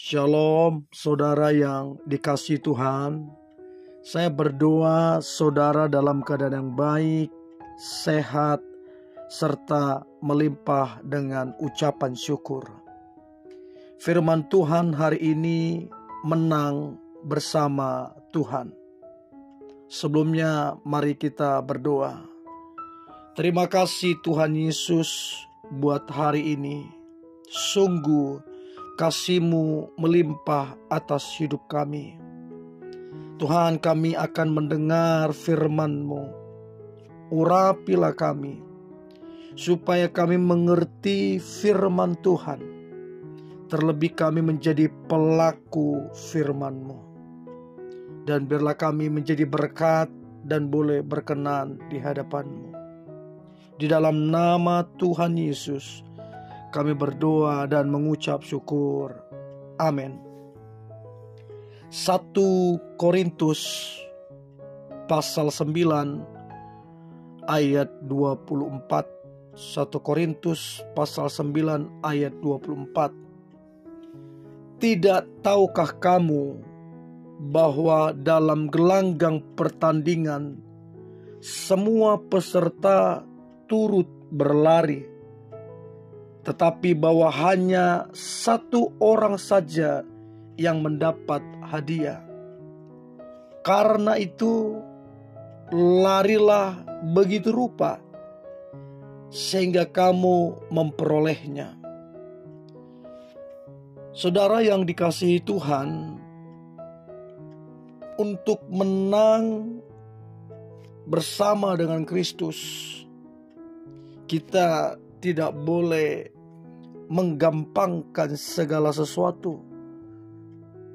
Shalom saudara yang dikasihi Tuhan. Saya berdoa saudara dalam keadaan yang baik, sehat, serta melimpah dengan ucapan syukur. Firman Tuhan hari ini menang bersama Tuhan. Sebelumnya mari kita berdoa. Terima kasih Tuhan Yesus buat hari ini. Sungguh kasih-Mu melimpah atas hidup kami. Tuhan, kami akan mendengar firman-Mu. Urapilah kami, supaya kami mengerti firman Tuhan. Terlebih kami menjadi pelaku firman-Mu. Dan biarlah kami menjadi berkat dan boleh berkenan di hadapan-Mu. Di dalam nama Tuhan Yesus, kami berdoa dan mengucap syukur. Amin. 1 Korintus pasal 9 ayat 24. 1 Korintus pasal 9 ayat 24. Tidak tahukah kamu bahwa dalam gelanggang pertandingan semua peserta turut berlari, tetapi bahwa hanya satu orang saja yang mendapat hadiah. Karena itu, larilah begitu rupa, sehingga kamu memperolehnya. Saudara yang dikasihi Tuhan, untuk menang bersama dengan Kristus, kita tidak boleh menggampangkan segala sesuatu.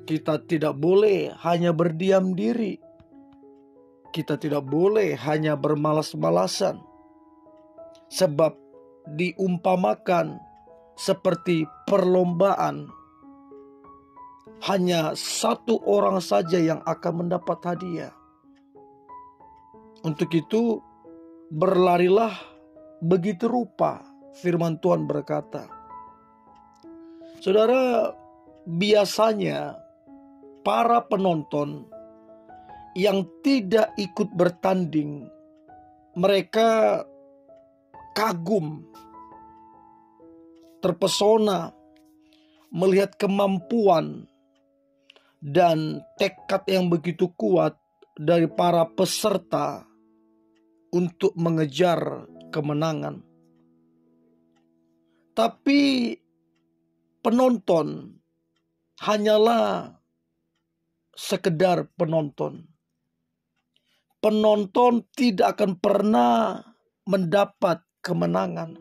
Kita tidak boleh hanya berdiam diri. Kita tidak boleh hanya bermalas-malasan. Sebab diumpamakan seperti perlombaan. Hanya satu orang saja yang akan mendapat hadiah. Untuk itu, berlarilah begitu rupa. Firman Tuhan berkata, saudara, biasanya para penonton yang tidak ikut bertanding, mereka kagum, terpesona melihat kemampuan dan tekad yang begitu kuat dari para peserta untuk mengejar kemenangan. Tapi penonton hanyalah sekedar penonton. Penonton tidak akan pernah mendapat kemenangan,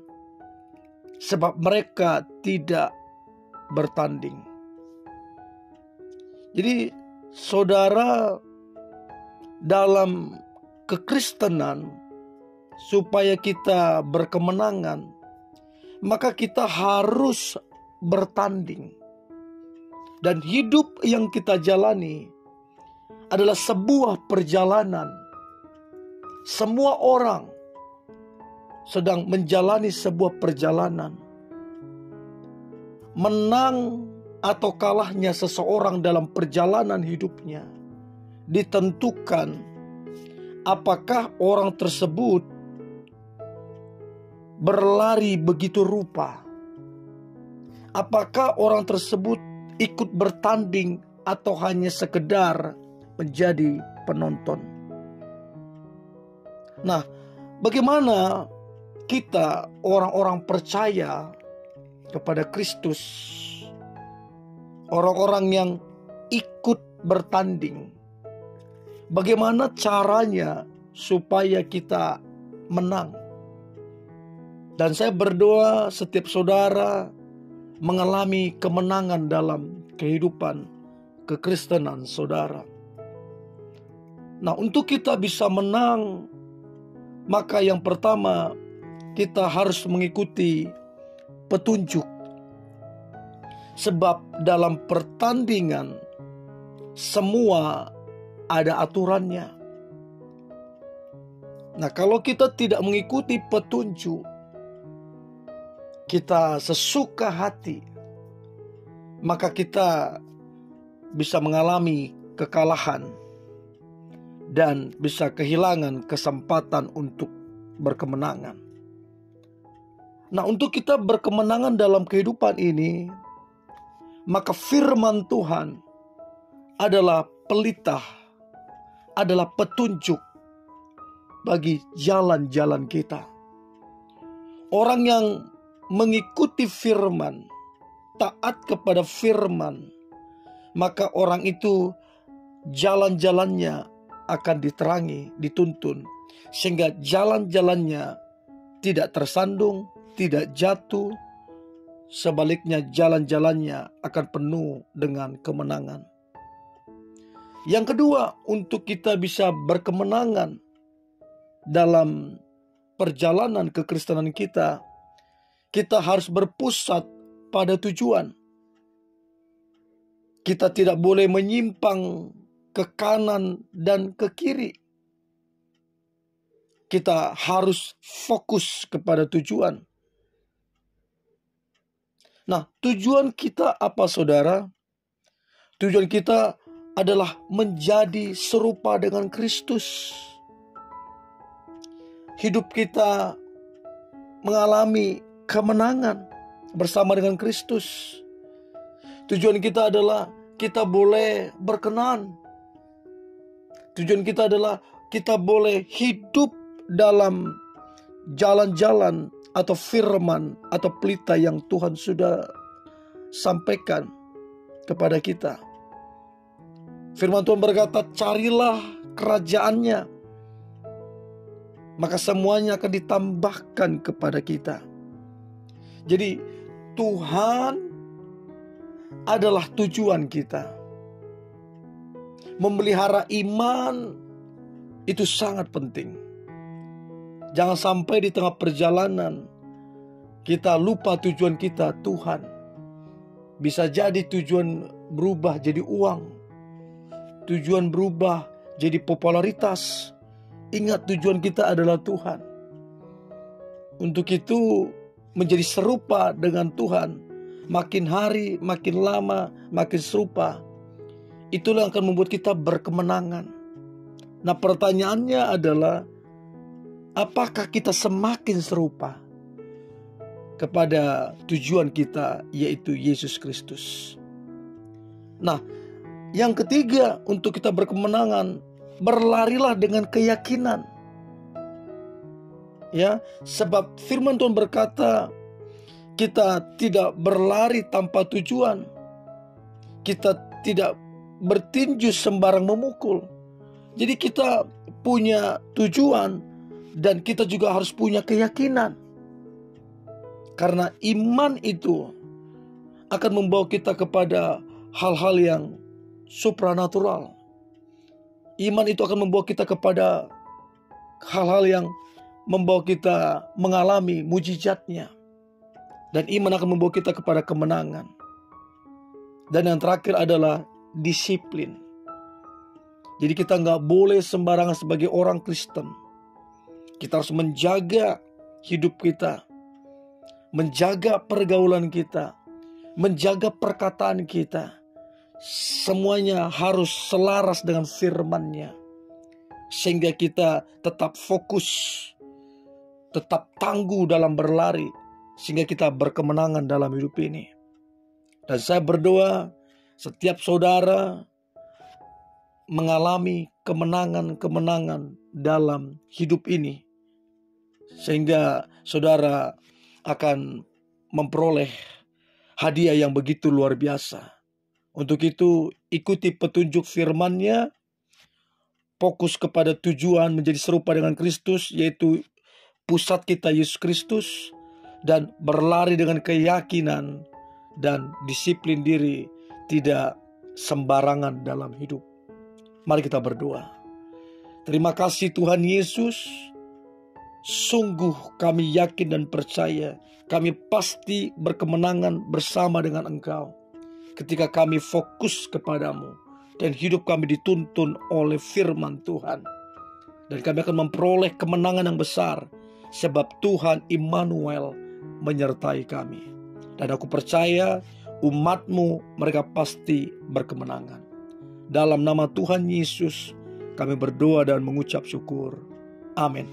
sebab mereka tidak bertanding. Jadi saudara, dalam kekristenan, supaya kita berkemenangan, maka kita harus bertanding. Dan hidup yang kita jalani adalah sebuah perjalanan. Semua orang sedang menjalani sebuah perjalanan. Menang atau kalahnya seseorang dalam perjalanan hidupnya ditentukan apakah orang tersebut berlari begitu rupa. Apakah orang tersebut ikut bertanding atau hanya sekedar menjadi penonton. Nah, bagaimana kita orang-orang percaya kepada Kristus, orang-orang yang ikut bertanding, bagaimana caranya supaya kita menang? Dan saya berdoa setiap saudara mengalami kemenangan dalam kehidupan kekristenan saudara. Nah, untuk kita bisa menang, maka yang pertama kita harus mengikuti petunjuk. Sebab dalam pertandingan semua ada aturannya. Nah, kalau kita tidak mengikuti petunjuk, kita sesuka hati, maka kita bisa mengalami kekalahan dan bisa kehilangan kesempatan untuk berkemenangan. Nah, untuk kita berkemenangan dalam kehidupan ini, maka firman Tuhan adalah pelita, adalah petunjuk bagi jalan-jalan kita. Orang yang mengikuti firman, taat kepada firman, maka orang itu jalan-jalannya akan diterangi, dituntun, sehingga jalan-jalannya tidak tersandung, tidak jatuh. Sebaliknya jalan-jalannya akan penuh dengan kemenangan. Yang kedua, untuk kita bisa berkemenangan dalam perjalanan kekristenan kita, kita harus berpusat pada tujuan. Kita tidak boleh menyimpang ke kanan dan ke kiri. Kita harus fokus kepada tujuan. Nah, tujuan kita apa, saudara? Tujuan kita adalah menjadi serupa dengan Kristus. Hidup kita mengalami kemenangan bersama dengan Kristus. Tujuan kita adalah kita boleh berkenan. Tujuan kita adalah kita boleh hidup dalam jalan-jalan atau firman atau pelita yang Tuhan sudah sampaikan kepada kita. Firman Tuhan berkata, carilah kerajaannya, maka semuanya akan ditambahkan kepada kita. Jadi Tuhan adalah tujuan kita. Memelihara iman itu sangat penting. Jangan sampai di tengah perjalanan kita lupa tujuan kita, Tuhan. Bisa jadi tujuan berubah jadi uang, tujuan berubah jadi popularitas. Ingat, tujuan kita adalah Tuhan. Untuk itu menjadi serupa dengan Tuhan, makin hari makin lama makin serupa. Itulah yang akan membuat kita berkemenangan. Nah, pertanyaannya adalah, apakah kita semakin serupa kepada tujuan kita, yaitu Yesus Kristus? Nah, yang ketiga, untuk kita berkemenangan, berlarilah dengan keyakinan. Ya, sebab firman Tuhan berkata, kita tidak berlari tanpa tujuan. Kita tidak bertinju sembarang memukul. Jadi kita punya tujuan dan kita juga harus punya keyakinan. Karena iman itu akan membawa kita kepada hal-hal yang supranatural. Iman itu akan membawa kita kepada hal-hal yang membawa kita mengalami mujizatnya. Dan iman akan membawa kita kepada kemenangan. Dan yang terakhir adalah disiplin. Jadi kita nggak boleh sembarangan sebagai orang Kristen. Kita harus menjaga hidup kita, menjaga pergaulan kita, menjaga perkataan kita. Semuanya harus selaras dengan firman-Nya, sehingga kita tetap fokus, tetap tangguh dalam berlari, sehingga kita berkemenangan dalam hidup ini. Dan saya berdoa setiap saudara mengalami kemenangan-kemenangan dalam hidup ini, sehingga saudara akan memperoleh hadiah yang begitu luar biasa. Untuk itu, ikuti petunjuk firman-Nya, fokus kepada tujuan menjadi serupa dengan Kristus, yaitu pusat kita Yesus Kristus, dan berlari dengan keyakinan dan disiplin diri, tidak sembarangan dalam hidup. Mari kita berdoa. Terima kasih Tuhan Yesus. Sungguh kami yakin dan percaya, kami pasti berkemenangan bersama dengan Engkau ketika kami fokus kepadamu dan hidup kami dituntun oleh firman Tuhan. Dan kami akan memperoleh kemenangan yang besar, sebab Tuhan Immanuel menyertai kami. Dan aku percaya umat-Mu, mereka pasti berkemenangan. Dalam nama Tuhan Yesus kami berdoa dan mengucap syukur. Amin.